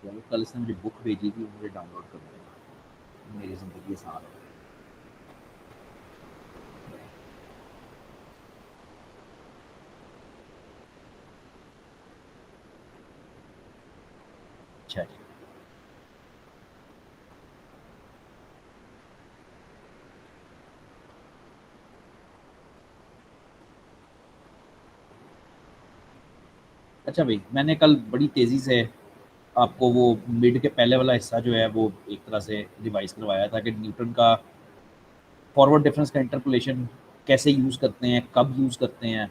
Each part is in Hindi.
गया। वो कल इसने मुझे बुक भेजी थी, मुझे डाउनलोड कर दिया, मेरी ज़िंदगी आसान हो गई। अच्छा जी। अच्छा भाई, मैंने कल बड़ी तेज़ी से आपको वो मिड के पहले वाला हिस्सा जो है वो एक तरह से रिवाइज करवाया था कि न्यूटन का फॉरवर्ड डिफरेंस का इंटरपोलेशन कैसे यूज़ करते हैं, कब यूज़ करते हैं,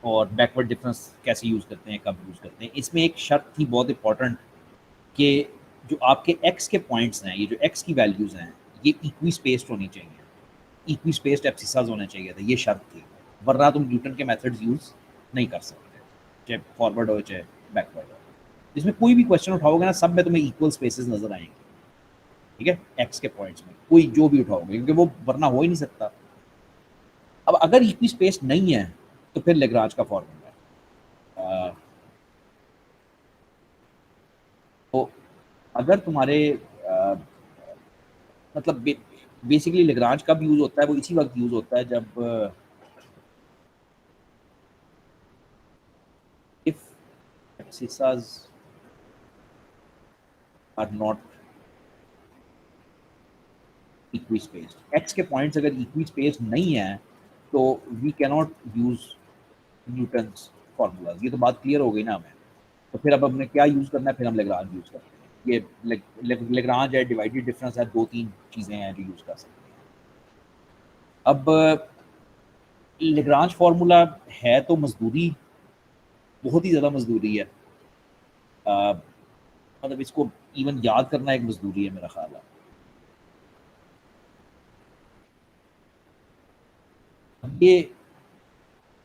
और बैकवर्ड डिफरेंस कैसे यूज़ करते हैं, कब यूज़ करते हैं। इसमें एक शर्त थी बहुत इंपॉर्टेंट कि जो आपके एक्स के पॉइंट्स हैं, ये जो एक्स की वैल्यूज़ हैं, ये इक्वी स्पेस्ड होनी चाहिए, इक्वी स्पेस्ड एब्सिसास होने चाहिए थे, ये शर्त थी। वरना तुम न्यूटन के मेथड्स यूज़ नहीं कर सकते, चाहे फॉरवर्ड हो चाहे बैकवर्ड हो। इसमें कोई भी क्वेश्चन उठाओगे ना, सब में तुम्हें इक्वल स्पेसेस नजर आएंगे, ठीक है, एक्स के पॉइंट्स में कोई जो भी उठाओगे, क्योंकि वो वरना हो ही नहीं सकता। अब अगर इक्वी स्पेस नहीं है तो फिर लेग्रांज का फॉर्मूला है। तो अगर तुम्हारे मतलब बेसिकली लेग्रांज कब यूज होता है, वो इसी वक्त यूज होता है जब if abscissas are not equispaced. X के पॉइंट्स अगर इक्वी स्पेस नहीं है तो we cannot use Newton's formulas. ये तो बात क्लियर हो गई ना हमें। तो फिर अब हमने क्या यूज़ करना है, फिर हम लेग्रांज यूज़ करते हैं। ये लेग्रांज है, डिवाइडेड डिफरेंस है, दो तीन चीज़ें हैं जो यूज़ कर सकते हैं। अब लेग्रांज फार्मूला है तो मजदूरी, बहुत ही ज़्यादा मजदूरी है। मतलब इसको इवन याद करना एक मजदूरी है मेरा ख्याल है। ये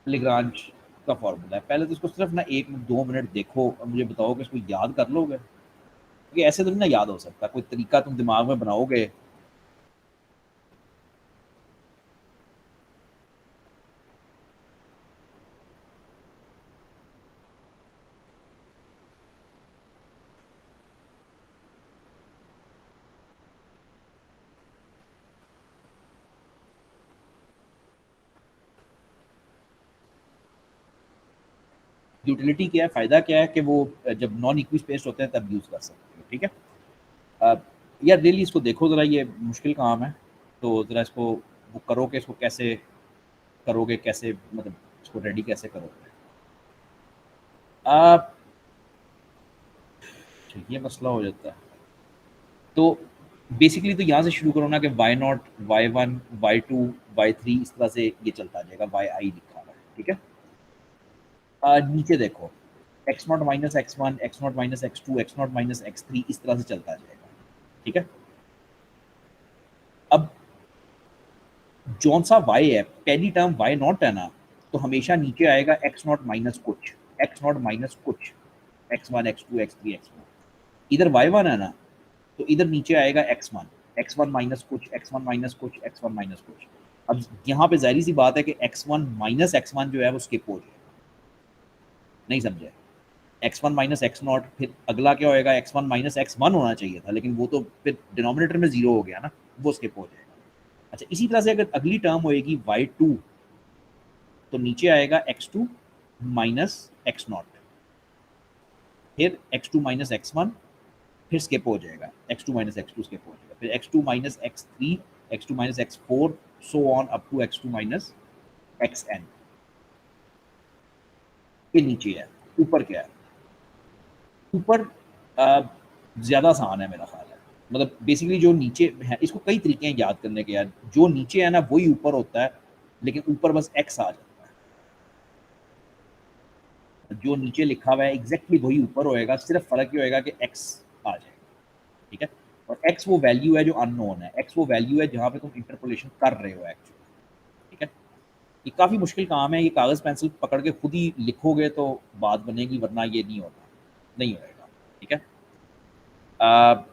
लेग्रांज का फार्मूला है। पहले तो इसको सिर्फ ना 1-2 मिनट देखो और मुझे बताओ कि इसको याद कर लोगे, क्योंकि ऐसे तो नहीं ना याद हो सकता। कोई तरीका तुम दिमाग में बनाओगे। यूटिलिटी क्या है, फ़ायदा क्या है कि वो जब नॉन इक्वी स्पेस होते हैं तब यूज़ कर सकते हो, ठीक है। अ, यार रियली इसको देखो ज़रा, ये मुश्किल काम है। तो ज़रा इसको वो करो कि इसको कैसे करोगे, कैसे मतलब इसको रेडी कैसे करोगे। आप ठीक, ये मसला हो जाता है। तो बेसिकली तो यहाँ से शुरू करो ना कि y naught, y one, y two, y three, इस तरह से ये चलता जाएगा। वाई आई लिखा हुआ है, ठीक है। नीचे देखो, x naught minus x one, x naught minus x two, x naught minus x three, इस तरह से चलता जाएगा, ठीक है। अब जौन सा वाई है, पहली टर्म वाई नॉट है ना, तो हमेशा नीचे आएगा एक्स नॉट माइनस कुछ, एक्स नॉट माइनस कुछ, x one, x two, x three, x four. इधर वाई वन है ना, तो इधर नीचे आएगा x1, x1 माइनस कुछ, x1 माइनस कुछ, x1 माइनस कुछ। अब यहाँ पे जाहिर सी बात है कि x1 माइनस x1 जो है वो स्किप हो जाएगा। नहीं समझे? x1 माइनस एक्स नॉट, फिर अगला क्या होएगा, x1 माइनस x1 होना चाहिए था, लेकिन वो तो फिर डिनोमिनेटर में जीरो हो गया ना, वो स्किप हो जाएगा। अच्छा, इसी तरह से अगर अगली टर्म होएगी y2, तो नीचे आएगा x2 माइनस एक्स नॉट, फिर x2 माइनस x1, फिर स्किप हो जाएगा, x2 माइनस x2 स्किप हो जाएगा, फिर x2 minus x3, x2 minus x4, so on up to x2 minus xn। ये नीचे है। ऊपर क्या है? ऊपर ज़्यादा आसान है मेरा ख्याल है। मतलब बेसिकली जो नीचे है, इसको कई तरीके हैं याद करने के यार। जो नीचे है ना वही ऊपर होता है, लेकिन ऊपर बस x आ जाता है। जो नीचे लिखा हुआ है एग्जैक्टली वही ऊपर होएगा, सिर्फ फर्क ये होएगा कि x आ जाएगा, ठीक है। और x वो वैल्यू है जो अननोन है, x वो वैल्यू है जहाँ पे तुम इंटरपोलेशन कर रहे हो एक्चुअली, ठीक है। ये काफ़ी मुश्किल काम है। ये कागज़ पेंसिल पकड़ के खुद ही लिखोगे तो बात बनेगी, वरना ये नहीं होता, नहीं होएगा, ठीक है। आ,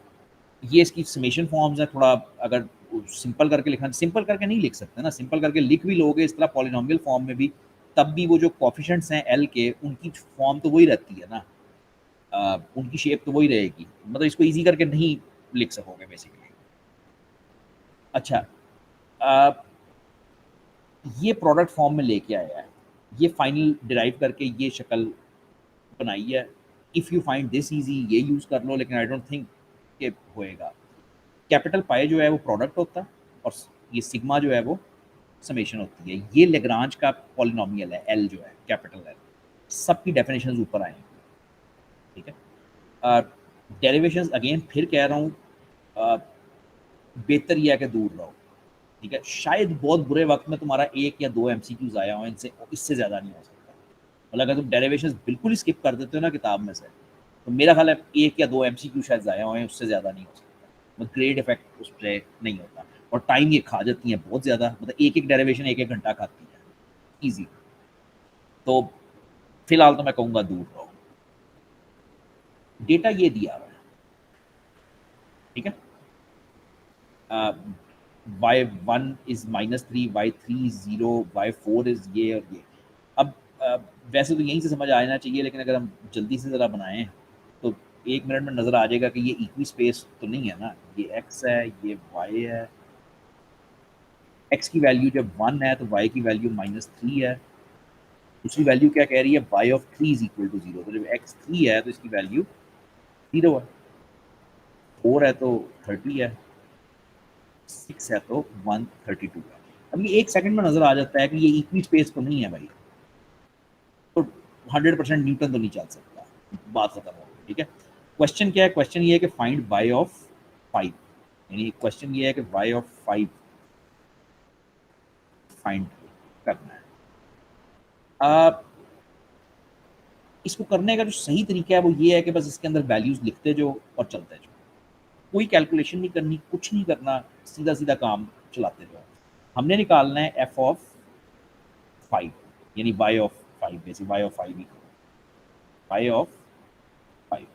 ये इसकी समेशन फॉर्म्स है। थोड़ा अगर सिंपल करके लिखना, सिंपल करके नहीं लिख सकते ना, सिंपल करके लिख भी लोगे इस तरह पॉलिनॉमियल फॉर्म में भी, तब भी वो जो कॉफिशेंट्स हैं एल के, उनकी फॉर्म तो वही रहती है ना। उनकी शेप तो वही रहेगी, मतलब इसको इजी करके नहीं लिख सकोगे बेसिकली। अच्छा, ये प्रोडक्ट फॉर्म में लेके आया है, ये फाइनल डिराइव करके ये शक्ल बनाई है। If you find this easy ये यूज़ कर लो, लेकिन आई डोंट थिंक कि होएगा। कैपिटल पाई जो है वो प्रोडक्ट होता है और ये सिग्मा जो है वो समेशन होती है। ये लेग्रांज का पॉलिनोमियल है, एल जो है कैपिटल एल, सबकी डेफिनेशंस ऊपर आएंगी, ठीक है। डेरिवेशंस अगेन फिर कह रहा हूँ, बेहतर यह है कि दूर रहो, ठीक है। शायद बहुत बुरे वक्त में तुम्हारा 1 या 2 एमसीक्यूज आया हो, इनसे इससे ज़्यादा नहीं हो सकता। मतलब अगर तुम डेरिवेशंस बिल्कुल ही स्किप कर देते हो ना किताब में से, तो मेरा ख्याल है 1 या 2 एमसीक्यू शायद ज़ाया हुए हैं, उससे ज़्यादा नहीं हो सकता। मतलब ग्रेड इफेक्ट उस पर नहीं होता, और टाइम ये खा जाती है बहुत ज़्यादा, मतलब एक डेरिवेशन 1 घंटा खाती है ईजी। तो फिलहाल तो मैं कहूँगा दूर रहो। डेटा ये दिया हुआ है, ठीक है। y1 is -3, y3 is 0, y4 is ये और ये। अब वैसे तो यहीं से समझ आना चाहिए, लेकिन अगर हम जल्दी से ज़रा बनाएं तो 1 मिनट में नज़र आ जाएगा कि ये इक्वी स्पेस तो नहीं है ना। ये x है, ये y है। x की वैल्यू जब 1 है तो y की वैल्यू -3 है। दूसरी वैल्यू क्या कह रही है, y of 3 is equal to 0। तो जब x 3 है तो इसकी वैल्यू 0 है, 4 है तो 30 है, 6 है तो 132 है। अब ये 1 सेकंड में नज़र आ जाता है कि ये इक्वी स्पेस तो नहीं है भाई, तो 100% न्यूटन तो नहीं चल सकता, बात खत्म हो गई, ठीक है। क्वेश्चन क्या है, क्वेश्चन ये है कि फाइंड y ऑफ 5, यानी क्वेश्चन ये है कि y ऑफ 5 फाइंड करना है। इसको करने का जो सही तरीका है वो ये है कि बस इसके अंदर वैल्यूज लिखते जाओ और चलते जाओ, कोई कैलकुलेशन नहीं करनी, कुछ नहीं करना, सीधा सीधा काम चलाते जाओ। हमने निकालना है f ऑफ 5, यानी y of 5, basic y of 5 y of 5।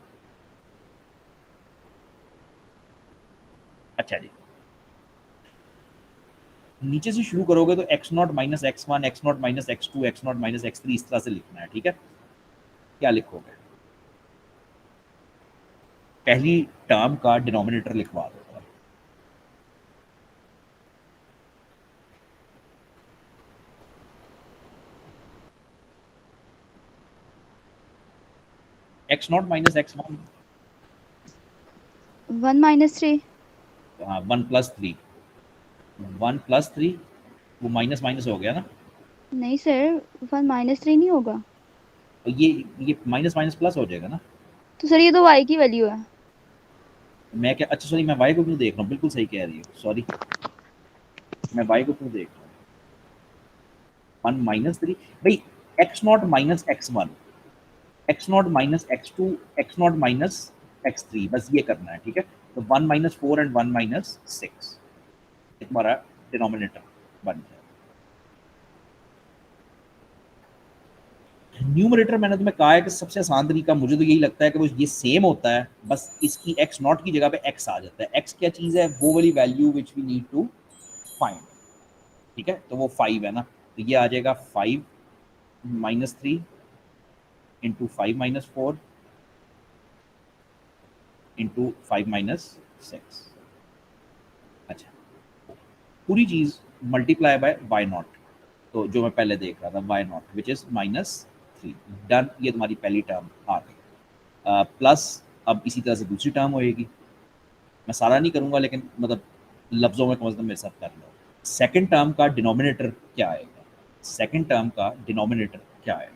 अच्छा जी, नीचे से शुरू करोगे तो x0 minus x1, x0 minus x2, x0 minus x3 इस तरह से लिखना है, ठीक है। क्या लिखोगे, पहली टर्म का डिनोमिनेटर लिखवा दो। x0 minus x1, 1 minus 3। 1 plus 3, 1 plus 3, वो माइनस माइनस हो गया ना। नहीं सर, 1 माइनस 3 नहीं होगा। तो ये माइनस माइनस प्लस हो जाएगा ना। तो सर ये तो y की वैल्यू है। मैं क्या, अच्छा सॉरी, मैं y को क्यों देख रहा हूँ, बिल्कुल सही कह रही हूँ, सॉरी मैं y को क्यों देख रहा हूँ। 1 माइनस 3 भाई, x0 minus x1, x0 minus x2, x0 minus x3, बस ये करना है, ठीक है। तो 1 माइनस 4 एंड 1 माइनस 6 तुम्हारा डिनोमिनेटर बन जाए। न्यूमरेटर मैंने तुम्हें कहा है कि सबसे आसान तरीका मुझे तो यही लगता है कि वो ये सेम होता है, बस इसकी x नॉट की जगह पे x आ जाता है। x क्या चीज़ है, वो वाली value which we need to find, ठीक है। तो वो 5 है ना, तो ये आ जाएगा 5 minus 3 into 5 minus 4 into 5 minus 6। अच्छा, पूरी चीज़ मल्टीप्लाई बाय वाई नॉट, तो जो मैं पहले देख रहा था y naught which is -3, done. ये तुम्हारी पहली टर्म आ गई। प्लस अब इसी तरह से दूसरी टर्म होएगी, मैं सारा नहीं करूँगा लेकिन मतलब लफ्ज़ों में कम से कम मेरे साथ कर लो। सेकंड टर्म का डिनोमिनेटर क्या आएगा, सेकंड टर्म का डिनोमिनेटर क्या आएगा,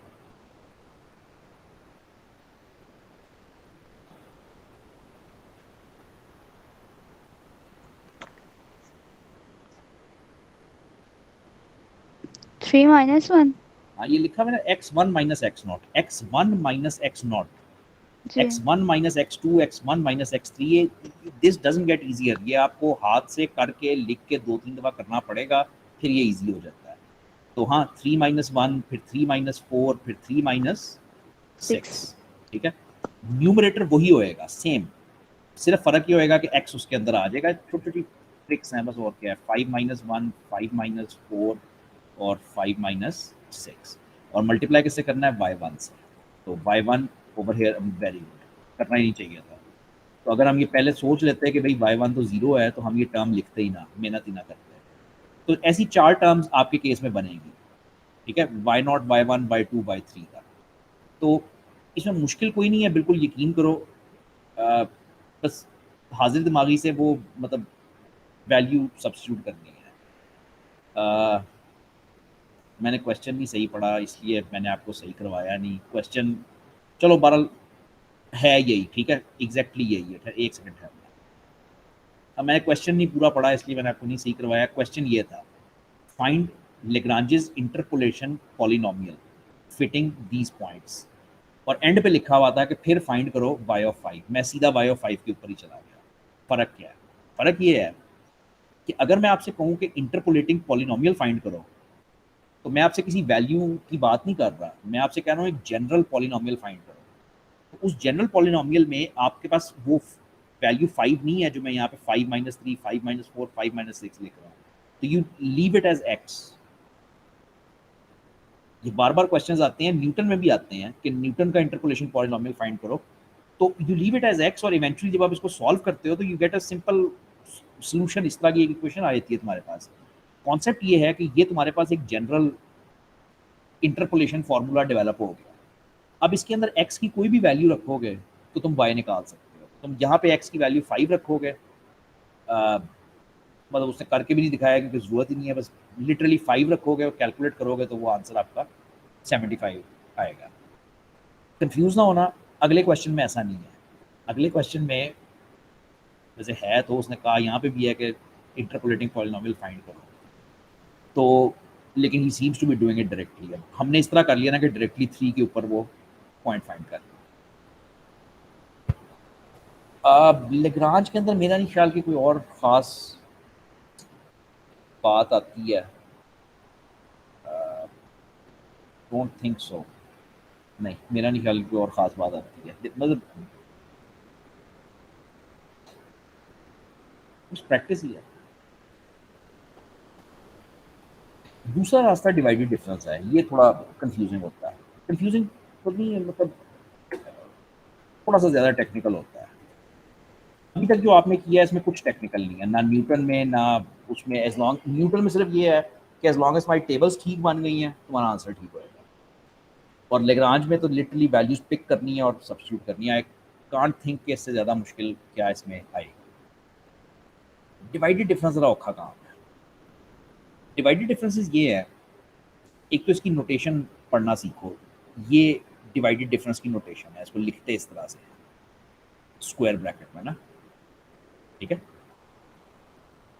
थ्री माइनस 1। हाँ ये लिखा मैंने, x1 minus x naught, x1 minus x naught, जी x1 minus x2, x1 minus x3। ये दिस डजंट गेट इजियर, ये आपको हाथ से करके लिख के 2-3 दफ़ा करना पड़ेगा, फिर ये इजी हो जाता है। तो हाँ, 3 माइनस 1, फिर 3 माइनस 4, फिर 3 माइनस 6, 6। ठीक है। न्यूमरेटर वही होएगा सेम, सिर्फ फ़र्क ये होएगा कि x उसके अंदर आ जाएगा। छोटी छोटी ट्रिक्स हैं बस, और क्या है। 5 माइनस 1, 5 माइनस 4 और 5 माइनस 6, और मल्टीप्लाई किससे करना है, y1 से। तो y1 over here, very good. करना ही नहीं चाहिए था। तो अगर हम ये पहले सोच लेते हैं कि भाई y1 तो 0 है, तो हम ये टर्म लिखते ही ना, मेहनत ही ना करते। तो ऐसी 4 टर्म्स आपके केस में बनेगी, ठीक है, y0, y1, y2, y3 का। तो इसमें मुश्किल कोई नहीं है, बिल्कुल यकीन करो। बस हाजिर दिमागी से वो मतलब वैल्यू सब्स्टिट्यूट करनी है। मैंने क्वेश्चन नहीं सही पढ़ा, इसलिए मैंने आपको सही करवाया नहीं क्वेश्चन। चलो बहरहाल है यही, ठीक है, एग्जैक्टली यही है। एक सेकंड है, अब मैंने क्वेश्चन नहीं पूरा पढ़ा, इसलिए मैंने आपको नहीं सही करवाया। क्वेश्चन ये था, find Lagrange's interpolation polynomial fitting these points, और एंड पे लिखा हुआ था कि फिर फाइंड करो y ऑफ 5। मैं सीधा y ऑफ 5 के ऊपर ही चला गया। फ़र्क क्या है? फ़र्क ये है कि अगर मैं आपसे कहूँ कि इंटरपोलेटिंग पॉलिनोमियल फाइंड करो, तो मैं आपसे किसी वैल्यू की बात नहीं कर रहा, मैं आपसे कह रहा हूँ एक जनरल पॉलिनोमियल फाइंड करो। तो उस जनरल पॉलिनोमियल में आपके पास वो वैल्यू 5 नहीं है जो मैं यहाँ पे 5 माइनस 3, 5 माइनस 4, 5 माइनस 6 लिख रहा हूँ। तो you leave it as x. ये बार बार क्वेश्चंस आते हैं, न्यूटन में भी आते हैं कि न्यूटन का इंटरपोलेशन पॉलिनोमियल फाइंड करो, तो you leave it as x, और इवेंचुअली जब आप इसको सॉल्व करते हो तो you get a simple solution. इस तरह की एक इक्वेशन आ जाती है तुम्हारे पास। कॉन्सेप्ट ये है कि ये तुम्हारे पास एक जनरल इंटरपोलेशन फार्मूला डेवलप हो गया। अब इसके अंदर x की कोई भी वैल्यू रखोगे तो तुम y निकाल सकते हो। तुम यहाँ पे x की वैल्यू 5 रखोगे, मतलब उसने करके भी नहीं दिखाया क्योंकि ज़रूरत ही नहीं है, बस लिटरली 5 रखोगे और कैलकुलेट करोगे तो वो आंसर आपका 75 आएगा। कंफ्यूज ना होना, अगले क्वेश्चन में ऐसा नहीं है। अगले क्वेश्चन में वैसे है, तो उसने कहा यहाँ पे भी है कि इंटरपोलेटिंग पॉलिनोमियल फाइंड करो, तो लेकिन he seems to be doing it directly. अब हमने इस तरह कर लिया ना कि डायरेक्टली 3 के ऊपर वो पॉइंट फाइंड कर लिया। लेग्रांज के अंदर मेरा नहीं ख्याल कि कोई और ख़ास बात आती है। Don't think so. नहीं, मेरा नहीं ख्याल कि कोई और ख़ास बात आती है, मतलब कुछ प्रैक्टिस ही है। दूसरा रास्ता डिवाइडेड डिफरेंस है, ये थोड़ा कंफ्यूजिंग होता है। कंफ्यूजिंग तो नहीं है, मतलब थोड़ा सा ज़्यादा टेक्निकल होता है। अभी तक जो आपने किया है इसमें कुछ टेक्निकल नहीं है, ना न्यूटन में ना उसमें। एज लॉन्ग न्यूटन में सिर्फ ये है कि एज लॉन्ग एज हमारी टेबल्स ठीक बन गई हैं तुम्हारा आंसर ठीक होएगा, और लेग्रांज में तो लिटरली वैल्यूज पिक करनी है और सब्स्टिट्यूट करनी है। आई कांट थिंक कि इससे ज़्यादा मुश्किल क्या इसमें आएगी। डिवाइडेड डिफरेंस ज़रा औखा काम है। डिवाइडेड डिफरेंसेस ये है, एक तो इसकी नोटेशन पढ़ना सीखो। ये डिवाइडेड डिफरेंस की नोटेशन है, इसको लिखते इस तरह से स्क्वायर ब्रैकेट में ना, ठीक है।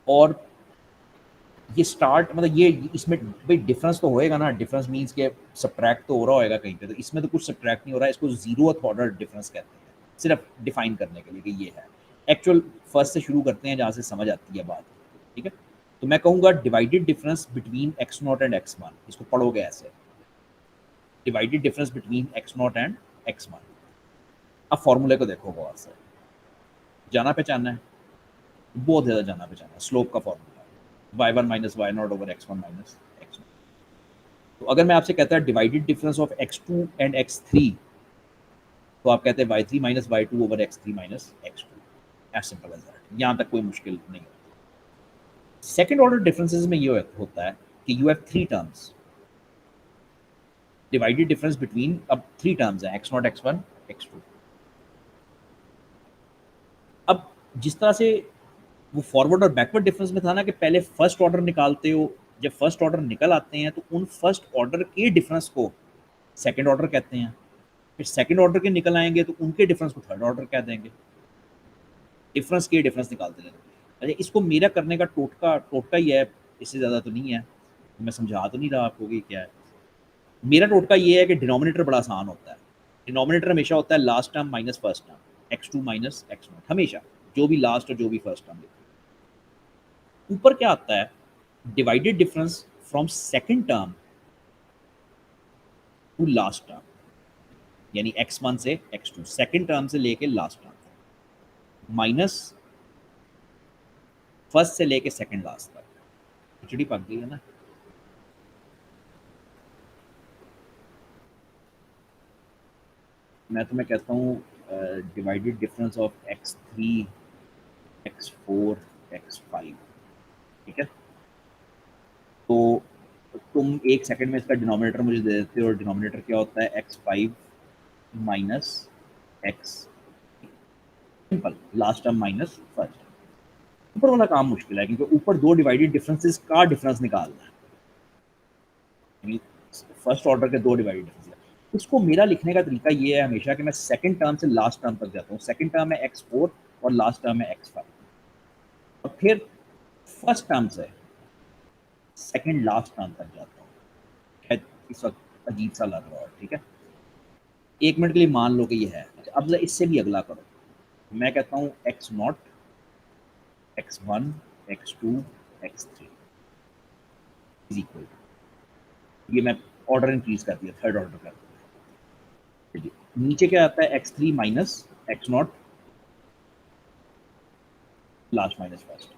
और ये स्टार्ट मतलब ये इसमें भाई डिफरेंस तो होएगा ना, डिफरेंस मींस के सब्ट्रैक्ट तो हो रहा होएगा कहीं पे, तो इसमें तो कुछ सब्ट्रैक्ट नहीं हो रहा है। इसको जीरोथ ऑर्डर डिफरेंस कहते हैं, सिर्फ डिफाइन करने के लिए कि ये है। एक्चुअल फर्स्ट से शुरू करते हैं जहाँ से समझ आती है बात, ठीक है। तो मैं कहूँगा divided difference between x0 and x1, इसको पढ़ोगे ऐसे, divided difference between x0 and x1। अब फॉर्मूले को देखो गौर से, जाना पहचानना है, बहुत ज़्यादा जाना पहचाना है। स्लोप का formula y1 minus y0 over x1 minus x0। तो अगर मैं आपसे कहता है divided difference of x2 and x3, तो आप कहते हैं y3 minus y2 over x3 minus x2। As simple as that, यहाँ तक कोई मुश्किल नहीं होती। सेकेंड ऑर्डर डिफरेंसेस में ये होता है कि you have 3 terms, divided difference between, अब 3 टर्म्स हैं x0, x1, x2। अब जिस तरह से वो फॉरवर्ड और बैकवर्ड डिफरेंस में था ना कि पहले फर्स्ट ऑर्डर निकालते हो, जब फर्स्ट ऑर्डर निकल आते हैं तो उन फर्स्ट ऑर्डर के डिफरेंस को सेकंड ऑर्डर कहते हैं, फिर सेकंड ऑर्डर के निकल आएंगे तो उनके डिफरेंस को थर्ड ऑर्डर कह देंगे। डिफरेंस के डिफरेंस निकालते रहते हैं। अच्छा, इसको मेरा करने का टोटका ही है, इससे ज़्यादा तो नहीं है। मैं समझा तो नहीं रहा आपको कि क्या है। मेरा टोटका ये है कि डिनोमिनेटर बड़ा आसान होता है। डिनोमिनेटर हमेशा होता है last term minus first term, x2 minus x0, हमेशा जो भी लास्ट और जो भी फर्स्ट टर्म। ऊपर क्या आता है, divided difference from second term to last term, यानी x1 से x2, सेकंड टर्म से लेके लास्ट टर्म, माइनस फर्स्ट से लेके सेकंड लास्ट तक। खिचड़ी पक गई है ना। मैं तुम्हें कहता हूँ divided difference of x3 x4 x5, ठीक है। तो तुम एक सेकंड में इसका डिनोमिनेटर मुझे दे देते हो, और डिनोमिनेटर क्या होता है x5 minus x, simple, last term minus first. ऊपर वाला काम मुश्किल है क्योंकि ऊपर दो डिवाइडेड डिफरेंसेस का डिफरेंस निकालना है, फर्स्ट ऑर्डर के दो डिवाइडेड डिफरेंस। इसको मेरा लिखने का तरीका ये है हमेशा कि मैं सेकंड टर्म से लास्ट टर्म तक जाता हूँ। सेकंड टर्म है x4 और लास्ट टर्म है x5, और फिर फर्स्ट टर्म से सेकंड लास्ट टर्म तक जाता हूँ। शायद इस वक्त अजीब सा लग रहा है, ठीक है। एक मिनट के लिए मान लो कि ये है। अच्छा, अब इससे भी अगला करो। मैं कहता हूँ x0 x1 x2 x3 is equal, ये मैं ऑर्डर इंक्रीज कर दिया, थर्ड ऑर्डर कर दिया। नीचे क्या आता है x3 minus x0 last minus first.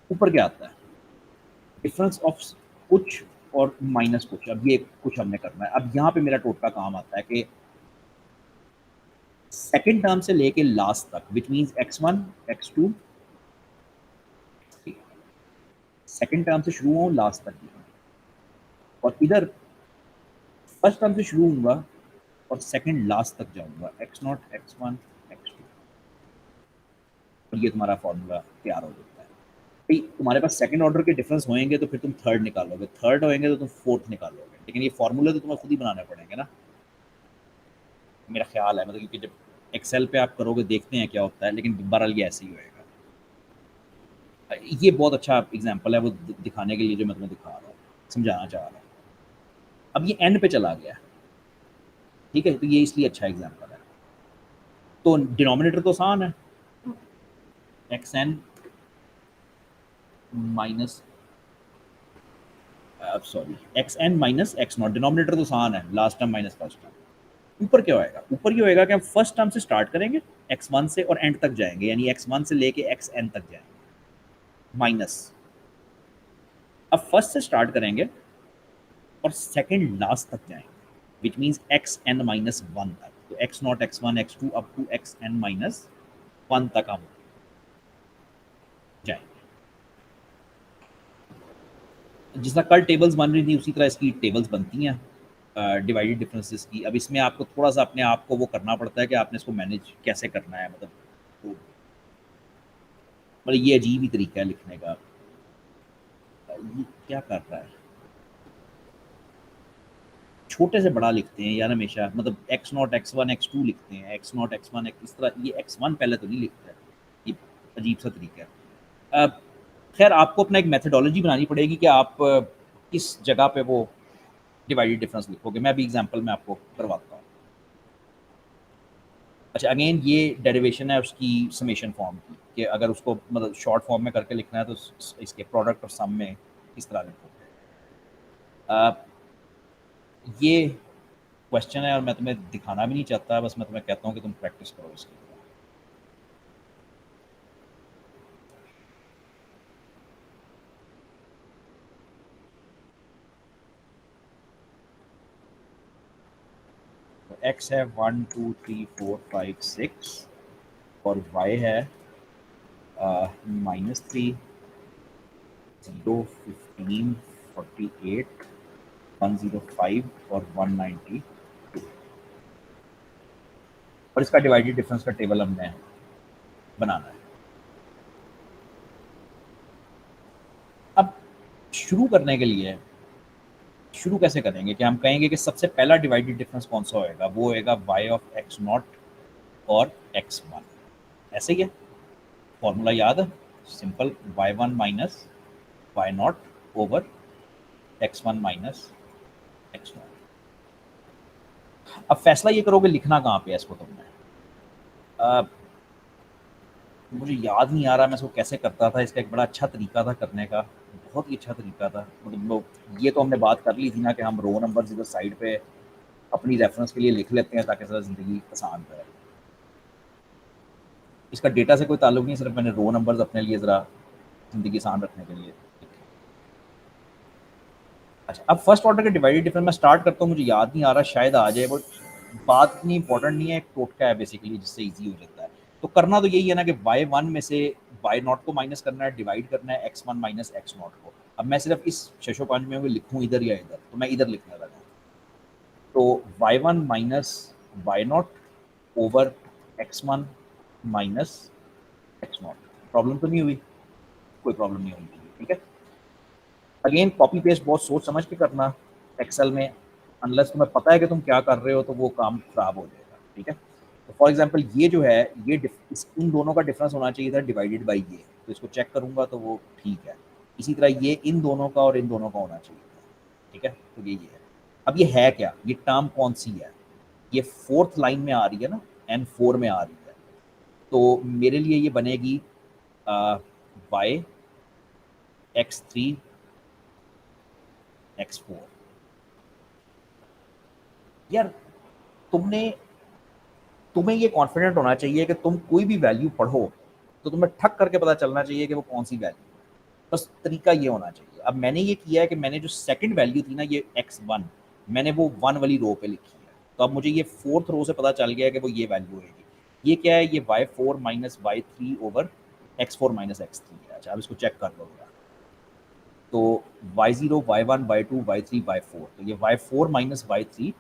ऊपर क्या आता है डिफरेंस ऑफ कुछ और माइनस कुछ। अब ये कुछ हमने करना है। अब यहाँ पे मेरा टोटका काम आता है कि सेकंड टर्म से लेके लास्ट तक, which means x1 x2 second term से शुरू हो लास्ट तक, और इधर फर्स्ट टर्म से शुरू होऊंगा और सेकंड लास्ट तक जाऊंगा, x0 x1 x2, और ये तुम्हारा फॉर्मूला तैयार हो जाता है। भाई तुम्हारे पास सेकंड ऑर्डर के डिफरेंस होंगे तो फिर तुम थर्ड निकालोगे, थर्ड होंगे तो तुम फोर्थ निकालोगे, लेकिन ये फॉर्मूले तो तुम्हें खुद ही बनाने पड़ेंगे ना, मेरा ख्याल है। मतलब क्योंकि जब एक्सेल पे आप करोगे देखते हैं क्या होता है, लेकिन बहरहाल ये ऐसे ही होएगा। ये बहुत अच्छा एग्जांपल है वो दिखाने के लिए जो मैं तुम्हें दिखा रहा हूँ, समझाना चाह रहा हूँ। अब ये एंड पे चला गया, ठीक है, तो ये इसलिए अच्छा एग्जांपल है। तो डिनोमिनेटर तो आसान है, xn minus sorry xn minus x0, denominator तो आसान है, last term minus first term. ऊपर क्या होएगा, ऊपर ये होएगा कि हम फर्स्ट टर्म से स्टार्ट करेंगे x1 से और एंड तक जाएंगे, यानी x1 से लेके xn तक जाएंगे, माइनस। अब फर्स्ट से स्टार्ट करेंगे और सेकंड लास्ट तक जाएंगे, विच मीन्स xn माइनस 1 तक। तो x0 x1 x2 up to xn minus 1 तक हम जाएंगे। जिस तरह कल टेबल्स बन रही थी उसी तरह इसकी टेबल्स बनती हैं डिवाइडेड डिफरेंसेस की। अब इसमें आपको थोड़ा सा अपने आप को वो करना पड़ता है कि आपने इसको मैनेज कैसे करना है। मतलब ये अजीब ही तरीका है लिखने का। ये क्या कर रहा है, छोटे से बड़ा लिखते हैं यार हमेशा। मतलब x0 x1 x2 लिखते हैं, x0 x1 इस तरह। ये x1 पहले तो नहीं लिखता है, ये अजीब सा तरीका है। खैर आपको अपना एक मेथडोलॉजी बनानी पड़ेगी कि आप किस जगह पे वो डिवाइडेड डिफरेंस लिखोगे। मैं अभी एग्जांपल में आपको करवाता हूँ। अच्छा, अगेन ये डेरिवेशन है उसकी समेशन फॉर्म की, कि अगर उसको मतलब शॉर्ट फॉर्म में करके लिखना है तो इसके प्रोडक्ट और सम में इस तरह लिखोगे। ये क्वेश्चन है और मैं तुम्हें दिखाना भी नहीं चाहता, बस मैं तुम्हें कहता हूँ कि तुम प्रैक्टिस करो इसकी। तो x है 1 2 3 4 5 6 और y है -3 0 15 48 105 और 192, और इसका डिवाइडेड डिफरेंस का टेबल हमने बनाना है। अब शुरू करने के लिए शुरू कैसे करेंगे कि हम कहेंगे कि सबसे पहला डिवाइडेड डिफरेंस कौन सा होएगा, वो होएगा y ऑफ x0 और x1। ऐसे ही है, फॉर्मूला याद है, simple, y1 minus y0 over x1 minus x0। अब फैसला ये करोगे लिखना कहाँ पे है इसको तुमने। मुझे याद नहीं आ रहा मैं इसको कैसे करता था। इसका एक बड़ा अच्छा तरीका था करने का, बहुत ही अच्छा तरीका था। मतलब ये तो हमने बात कर ली थी ना कि हम रो नंबर इधर साइड पे अपनी रेफरेंस के लिए लिख लेते हैं ताकि ज़रा ज़िंदगी आसान करे। इसका डेटा से कोई ताल्लुक नहीं, सिर्फ मैंने रो नंबर्स अपने लिए ज़रा ज़िंदगी आसान रखने के लिए। अच्छा, अब फर्स्ट ऑर्डर के डिवाइडेड डिफरेंस मैं स्टार्ट करता हूँ, मुझे याद नहीं आ रहा, शायद आ जाए, बट बात इतनी इंपॉर्टेंट नहीं है, एक टोटका है बेसिकली जिससे इजी हो जाता है। तो करना तो यही है ना कि y1 में से y0 को माइनस करना है, डिवाइड करना है x1 माइनस x0 को। अब मैं सिर्फ इस 695 में लिखूँ इधर या इधर, तो मैं इधर लिखने लगा। तो y1 minus y0 over x1 minus x0। Problem तो नहीं हुई? कोई प्रॉब्लम नहीं होनी चाहिए, ठीक है। अगेन कॉपी पेस्ट बहुत सोच समझ के करना एक्सेल में, अनलेस तुम्हें पता है कि तुम क्या कर रहे हो तो वो काम खराब हो जाएगा, ठीक है। तो फॉर एग्जांपल ये जो है ये इन दोनों का डिफरेंस होना चाहिए था डिवाइडेड बाय ये, तो इसको चेक करूंगा तो वो ठीक है। इसी तरह ये इन दोनों का और इन दोनों का होना चाहिए था, ठीक है। तो ये है। अब ये है क्या, ये टर्म कौन सी है? ये फोर्थ लाइन में आ रही है ना, N4 में आ रही है। तो मेरे लिए ये बनेगी y x3 x4। यार तुम्हें ये कॉन्फिडेंट होना चाहिए कि तुम कोई भी वैल्यू पढ़ो तो तुम्हें ठक करके पता चलना चाहिए कि वो कौन सी वैल्यू है। बस तरीका ये होना चाहिए। अब मैंने ये किया है कि मैंने जो सेकंड वैल्यू थी ना ये x1, मैंने वो 1 वाली रो पे लिखी है। तो अब मुझे ये फोर्थ रो से पता चल गया है कि वो ये वैल्यू होगी। ये क्या है, ये y4 minus y3 over x4 minus x3 है। अच्छा अब इसको चेक कर लो जरा। तो y0 y1 y2 y3 y4, तो ये y4 minus y3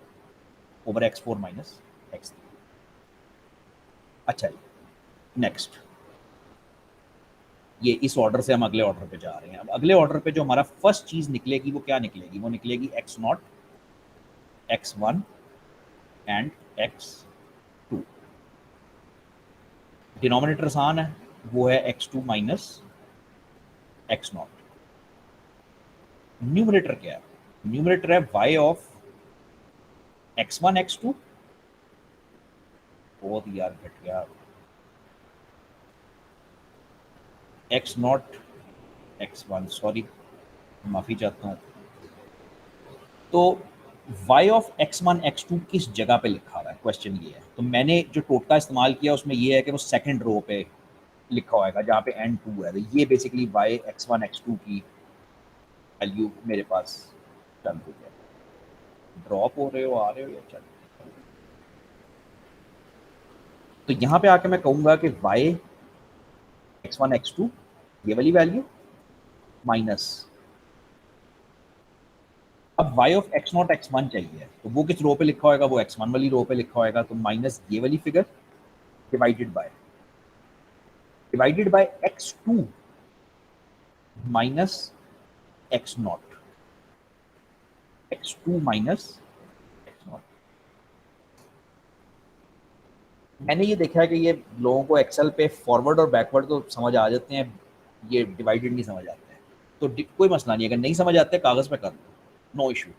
over x4 minus x3। अच्छा नेक्स्ट, ये इस ऑर्डर से हम अगले ऑर्डर पे जा रहे हैं। अब अगले ऑर्डर पे जो हमारा फर्स्ट चीज निकलेगी वो क्या निकलेगी? वो निकलेगी x0 x1 and x2। Denominator आसान है, वो है x2 माइनस x0। न्यूमरेटर क्या है? न्यूमरेटर है y ऑफ x1 x2। बहुत यार घट गया। x0 x1, सॉरी माफी चाहता हूँ। तो y ऑफ x1 x2 किस जगह पे लिखा हुआ है, क्वेश्चन ये है। तो मैंने जो टोटका इस्तेमाल किया उसमें ये है कि वो सेकंड रो पे लिखा होगा जहाँ पे n2 है। तो ये बेसिकली y x1 x2 की वैल्यू मेरे पास डन हो गया। ड्रॉप हो रहे हो, आ रहे हो या चल। तो यहाँ पे आके मैं कहूँगा कि y x1 x2 ये वाली वैल्यू माइनस, अब y ऑफ x0 x1 चाहिए तो वो किस रो पे लिखा होगा? वो x1 वाली रो पे लिखा होगा। तो माइनस ये वाली figure divided by x2 minus x0, x2 minus x0। मैंने ये देखा है कि ये लोगों को एक्सेल पे फॉरवर्ड और बैकवर्ड तो समझ आ जाते हैं, ये डिवाइडेड नहीं समझ आते हैं। तो कोई मसला नहीं, अगर नहीं समझ आते कागज पे कर लो, नो इशू।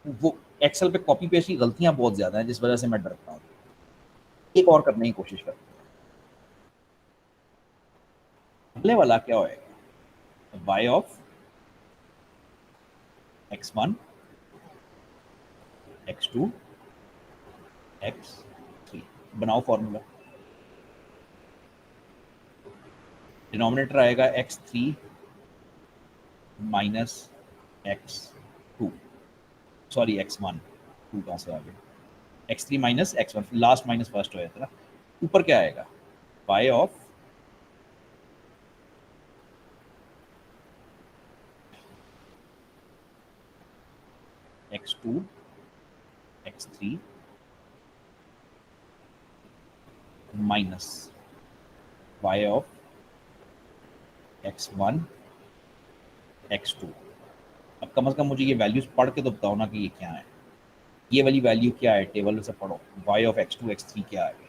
वो एक्सेल पे कॉपी पेस्ट की गलतियां बहुत ज्यादा हैं जिस वजह से मैं डरता हूँ। एक और करने की कोशिश करते हैं। अगले वाला क्या होएगा? y of x1 x2 x3। बनाओ फॉर्मूला। डिनोमिनेटर आएगा x3 minus x2, sorry x1, 2 कहाँ से आ गया? x3 minus x1, last minus first हो जाता है ना। ऊपर क्या आएगा? y of x2 x3 minus y of x1 x2। अब कम से कम मुझे ये वैल्यूज पढ़ के तो बताओ ना कि ये क्या है। ये वाली वैल्यू क्या है? टेबल से पढ़ो। y ऑफ x2 x3 क्या है?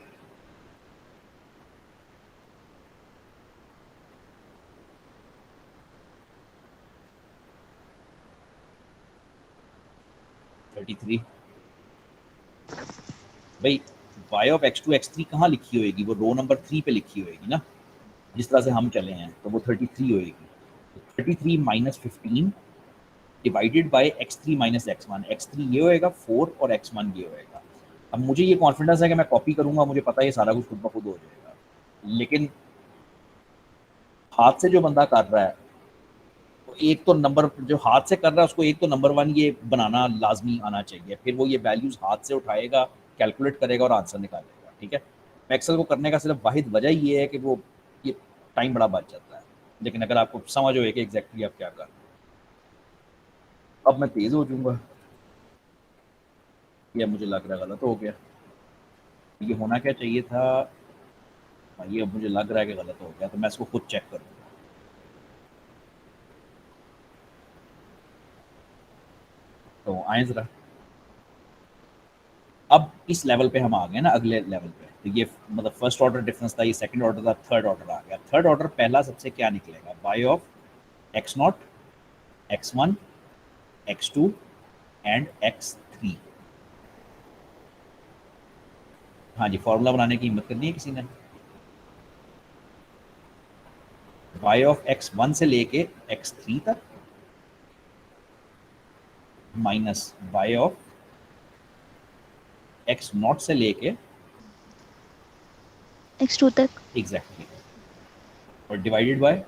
भाई y ऑफ x2 x3 कहाँ लिखी होगी? वो रो नंबर 3 पे लिखी होगी ना, जिस तरह से हम चले हैं तो वो 33 होगी। 33 minus 15 divided by x3 minus x1। x3 ये होएगा 4 और x1 ये होएगा। अब मुझे ये कॉन्फिडेंस है कि मैं कॉपी करूंगा, मुझे पता है ये सारा कुछ खुद ब खुद हो जाएगा। लेकिन हाथ से जो बंदा कर रहा है तो एक तो नंबर जो हाथ से कर रहा है उसको एक तो नंबर 1 ये बनाना लाजमी आना चाहिए, फिर वो ये वैल्यूज़ हाथ से उठाएगा, कैलकुलेट करेगा और आंसर निकालेगा, ठीक है। एक्सेल को करने का सिर्फ वाहिद वजह ये है कि वो ये टाइम बड़ा बच जाता है, लेकिन अगर आपको समझ हो कि एग्जैक्टली आप क्या कर रहे हो। अब मैं तेज़ हो जाऊँगा, या मुझे लग रहा है गलत हो गया, ये होना क्या चाहिए था, ये अब मुझे लग रहा है कि गलत हो गया, तो मैं इसको खुद चेक करूँगा। तो आए ज़रा, अब इस लेवल पे हम आ गए ना, अगले लेवल पे। तो ये मतलब फर्स्ट ऑर्डर डिफरेंस था, ये सेकंड ऑर्डर था, थर्ड ऑर्डर आ गया। थर्ड ऑर्डर पहला सबसे क्या निकलेगा, y of x0, x1, x2 and x3। हाँ जी, फॉर्मूला बनाने की हिम्मत करनी है किसी ने। y ऑफ x1 से लेके x3 तक माइनस y ऑफ x0 से लेके x2 तक। एग्जैक्टली और divided by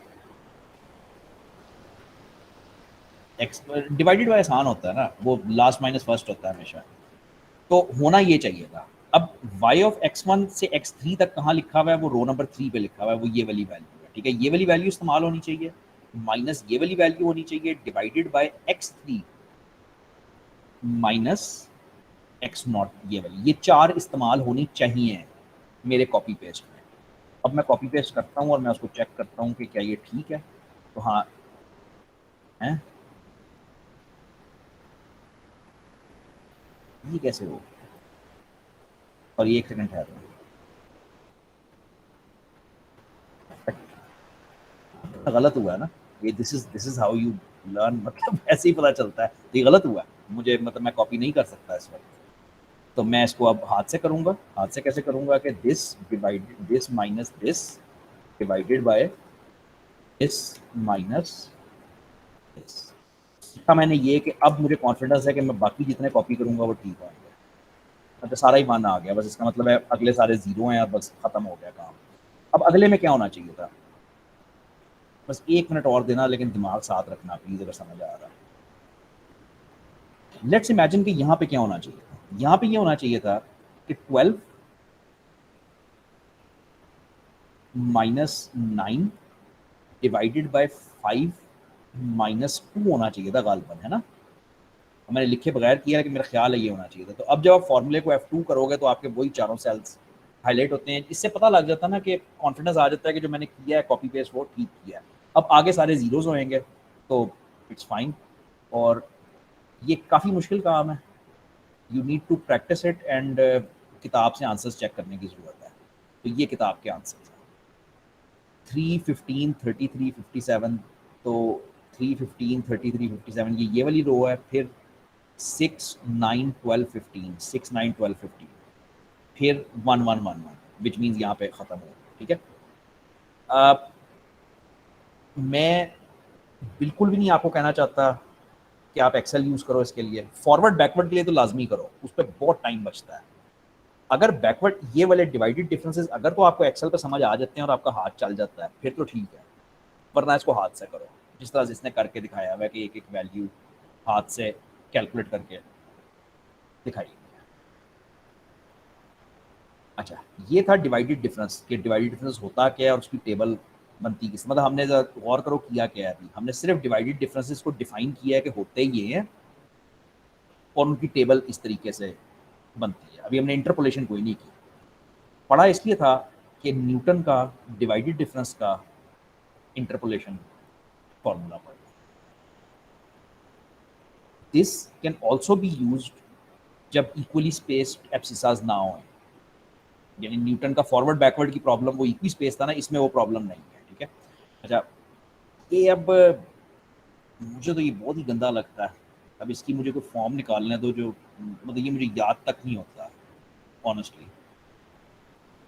x। Divided by आसान होता है ना, वो लास्ट माइनस फर्स्ट होता है हमेशा, तो होना ये चाहिए था। अब y ऑफ x1 से x3 तक कहाँ लिखा हुआ है, वो रो नंबर 3 पे लिखा हुआ है, वो ये वाली वैल्यू है, ठीक है। ये वाली वैल्यू इस्तेमाल होनी चाहिए, माइनस ये वाली वैल्यू होनी चाहिए, divided by x3 minus x0, ये वाली, ये चार इस्तेमाल होनी चाहिए मेरे कॉपी पेस्ट में। अब मैं कॉपी पेस्ट करता हूँ और मैं उसको चेक करता हूँ कि क्या ये ठीक है, तो हाँ है। ये कैसे हो, और ये 1 सेकंड ठहरो, गलत हुआ है ना ये, this is how you learn, मतलब ऐसे ही पता चलता है। तो ये गलत हुआ है, मुझे मतलब मैं कॉपी नहीं कर सकता इस वक्त, तो मैं इसको अब हाथ से करूंगा। हाथ से कैसे करूंगा कि this divided this minus this divided by this minus this. इसका मैंने ये कि अब मुझे कॉन्फिडेंस है कि मैं बाकी जितने कॉपी करूंगा वो ठीक होंगे। अच्छा सारा ही माना आ गया, बस इसका मतलब है अगले सारे जीरो हैं और बस खत्म हो गया काम। अब अगले में क्या होना चाहिए था, बस 1 मिनट और देना, लेकिन दिमाग साथ रखना प्लीज अगर समझ आ रहा है। लेट्स इमेजिन कि यहाँ पे क्या होना चाहिए था, यहाँ पे ये होना चाहिए था कि 12 माइनस 9 डिवाइडेड बाय 5 माइनस 2 होना चाहिए था गालिबन, है ना। मैंने लिखे बगैर किया कि मेरा ख्याल है ये होना चाहिए था। तो अब जब आप फॉर्मूले को F2 करोगे तो आपके वही चारों सेल्स हाईलाइट होते हैं, इससे पता लग जाता है ना कि कॉन्फिडेंस आ जाता है कि जो मैंने किया है कॉपी पेस्ट वो ठीक किया है। अब आगे सारे जीरोज होंगे तो इट्स फाइन, और ये काफ़ी मुश्किल काम है, you need to practise it and किताब से आंसर्स चेक करने की ज़रूरत है। तो ये किताब के आंसर्स हैं 3, 15, 33, 57। तो 3, 15, 33, 57 ये वाली रो है, फिर 6, 9, 12, 15, 6, 9, 12, 15, फिर 1, 1, 1, 1, विच मीन्स यहाँ पे ख़त्म हो गया, ठीक है। मैं बिल्कुल भी नहीं आपको कहना चाहता कि आप एक्सेल यूज़ करो इसके लिए, फॉरवर्ड बैकवर्ड के लिए तो लाजमी करो, उस पर बहुत टाइम बचता है। अगर बैकवर्ड ये वाले डिवाइडेड डिफरेंसेस अगर तो आपको एक्सेल पे समझ आ जाते हैं और आपका हाथ चल जाता है फिर तो ठीक है, वरना इसको हाथ से करो, जिस तरह से इसने करके दिखाया हुआ है कि एक एक वैल्यू हाथ से कैलकुलेट करके दिखाई। अच्छा, ये था डिवाइडेड डिफरेंस कि डिवाइडेड डिफरेंस होता क्या है और उसकी टेबल बनती किस, मतलब हमने गौर करो किया क्या है, अभी हमने सिर्फ डिवाइडेड डिफरेंसेस को डिफाइन किया है कि होते ये हैं और उनकी टेबल इस तरीके से बनती है। अभी हमने इंटरपोलेशन कोई नहीं की, पढ़ा इसलिए था कि न्यूटन का डिवाइडेड डिफरेंस का इंटरपोलेशन फॉर्मूला पढ़। This can also be used जब इक्वली स्पेस्ड एब्सिसास ना हो, यानी न्यूटन का फॉरवर्ड बैकवर्ड की प्रॉब्लम वो इक्वी स्पेस था ना, इसमें वो प्रॉब्लम नहीं है, ठीक है। अच्छा, ये अब मुझे तो ये बहुत ही गंदा लगता है, अब इसकी मुझे कोई फॉर्म निकालना है तो जो मतलब ये मुझे याद तक नहीं होता ऑनेस्टली।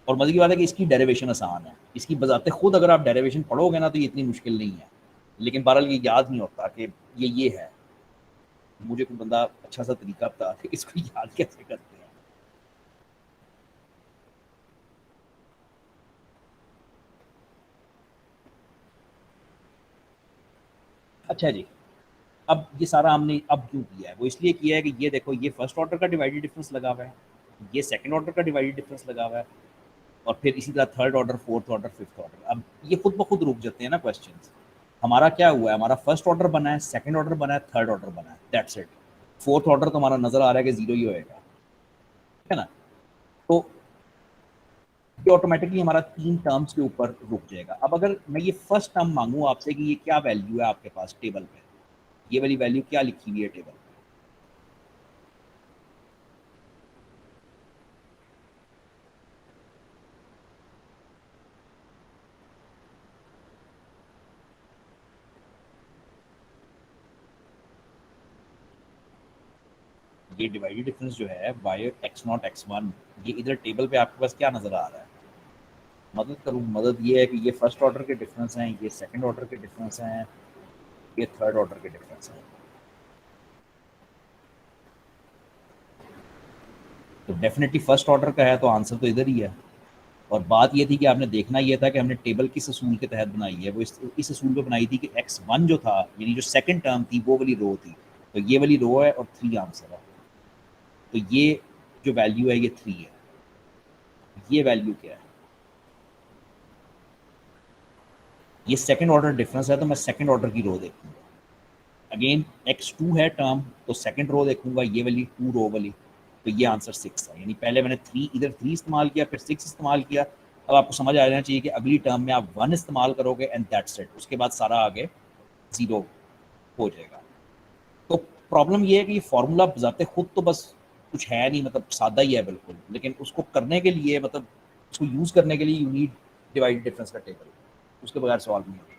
और मजे की बात है कि इसकी डेरिवेशन आसान है, इसकी बजाते खुद अगर आप डेरिवेशन पढ़ोगे ना तो ये इतनी मुश्किल नहीं है, लेकिन बहरहाल ये याद नहीं होता कि ये है। मुझे कोई बंदा अच्छा सा तरीका बता दे इसको याद कैसे करते हैं। अच्छा जी, अब ये सारा हमने अब क्यों किया है, वो इसलिए किया है कि ये देखो, ये फर्स्ट ऑर्डर का डिवाइडेड डिफरेंस लगा हुआ है, ये सेकंड ऑर्डर का डिवाइडेड डिफरेंस लगा हुआ है, और फिर इसी तरह third order, fourth order, fifth order. अब ये खुद ब खुद रुक जाते हैं ना क्वेश्चंस। हमारा क्या हुआ है, हमारा फर्स्ट ऑर्डर बना है, सेकंड ऑर्डर बना है, थर्ड ऑर्डर बना है, दैट्स इट। फोर्थ ऑर्डर तो हमारा नजर आ रहा है कि जीरो ही होएगा, ठीक है ना। तो ये ऑटोमेटिकली हमारा तीन टर्म्स के ऊपर रुक जाएगा। अब अगर मैं ये फर्स्ट टर्म मांगू आपसे कि ये क्या वैल्यू है आपके पास टेबल पे, ये वाली वैल्यू क्या लिखी हुई है टेबल पे, ये डिवाइडेड डिफरेंस जो है by x naught x one, ये इधर टेबल पे आपके पास क्या नजर आ रहा है? मदद करूँ, मदद ये है कि ये फर्स्ट ऑर्डर के डिफरेंस हैं, ये सेकंड ऑर्डर के डिफरेंस हैं, ये थर्ड ऑर्डर के डिफरेंस हैं। तो डेफिनेटली फर्स्ट ऑर्डर का है, तो आंसर तो इधर ही है। और बात ये थी कि आपने देखना ये था कि हमने टेबल किस असूल के तहत बनाई है। वो इस असूल पे बनाई थी कि एक्स वन जो था, यानी जो सेकंड टर्म थी, वो वाली रो थी, तो ये वाली रो है और थ्री आंसर है। तो ये जो वैल्यू है ये थ्री है। ये वैल्यू क्या है? ये सेकंड ऑर्डर डिफरेंस है, तो मैं सेकंड ऑर्डर की रो देखूंगा। अगेन एक्स टू है टर्म, तो सेकंड रो देखूंगा, ये वाली टू रो वाली, तो ये आंसर सिक्स है। यानी पहले मैंने थ्री, इधर थ्री इस्तेमाल किया, फिर सिक्स इस्तेमाल किया। अब आपको समझ आ जाना चाहिए कि अगली टर्म में आप वन इस्तेमाल करोगे एंड दैट्स इट, उसके बाद सारा आगे जीरो हो जाएगा। तो प्रॉब्लम ये है कि ये फॉर्मूला बजाते खुद तो बस कुछ है नहीं, मतलब सादा ही है बिल्कुल, लेकिन उसको करने के लिए, मतलब उसको यूज़ करने के लिए यू नीड डिवाइड डिफरेंस का टेबल, उसके बगैर सॉल्व नहीं होता।